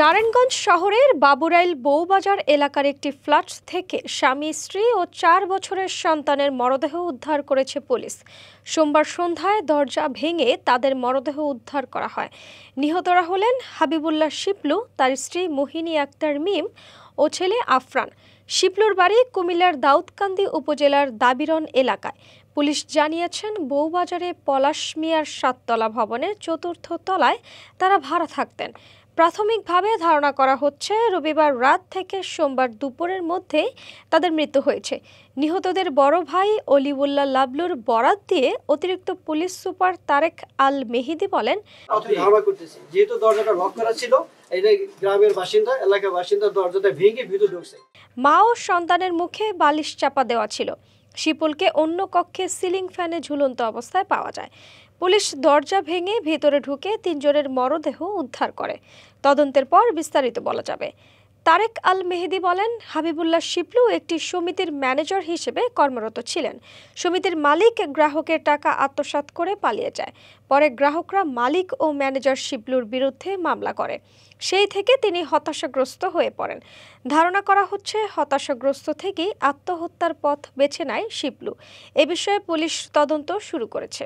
নারায়ণগঞ্জ শহরের বাবুরাইল বউবাজার এলাকার একটি ফ্ল্যাট থেকে স্বামী স্ত্রী ও ৪ বছরের সন্তানের মরদেহ উদ্ধার করেছে পুলিশ। সোমবার সন্ধ্যায় দরজা ভেঙে তাদের মরদেহ উদ্ধার করা হয়। নিহতরা হলেন হাবিবুল্লাহ শিপলু, তার স্ত্রী মোহিনী আক্তার মিম ও ছেলে আফরান। শিপলুর বাড়ি কুমিল্লার দাউদকান্দি উপজেলার দাবিরন এলাকায়। পুলিশ জানিয়েছেন, বউবাজারে পলাশ মিয়ার ৭তলা ভবনের ৪র্থ তলায় তারা ভাড়া থাকতেন। প্রাথমিকভাবে ধারণা করা হচ্ছে রবিবার রাত থেকে সোমবার দুপুরের মধ্যে তাদের মৃত্যু হয়েছে। নিহতদের বড় ভাই অলিউল্লাহ লাবলুর বরাত দিয়ে অতিরিক্ত পুলিশ সুপার তারেক আল মেহেদি বলেন, যেহেতু দরজাটা লক করা ছিল, এটা গ্রামের বাসিন্দা, এলাকার বাসিন্দা দরজাটা ভেঙে ভিতরে ঢুকছে। মা ও সন্তানের মুখে বালিশ চাপা দেওয়া ছিল। শিপুলকে অন্য কক্ষে সিলিং ফ্যানে ঝুলন্ত অবস্থায় পাওয়া যায়। পুলিশ দরজা ভেঙে ভেতরে ঢুকে ৩ জনের মরদেহ উদ্ধার করে। তদন্তের পর বিস্তারিত বলা যাবে। তারেক আল মেহেদি বলেন, হাবিবুল্লাহ শিপলু একটি সমিতির ম্যানেজার হিসেবে কর্মরত ছিলেন। সমিতির মালিক গ্রাহকের টাকা আত্মসাৎ করে পালিয়ে যায়। পরে গ্রাহকরা মালিক ও ম্যানেজার শিপলুর বিরুদ্ধে মামলা করে। সেই থেকে তিনি হতাশাগ্রস্ত হয়ে পড়েন। ধারণা করা হচ্ছে হতাশাগ্রস্ত থেকেই আত্মহত্যার পথ বেছে নেয় শিপলু। এ বিষয়ে পুলিশ তদন্ত শুরু করেছে।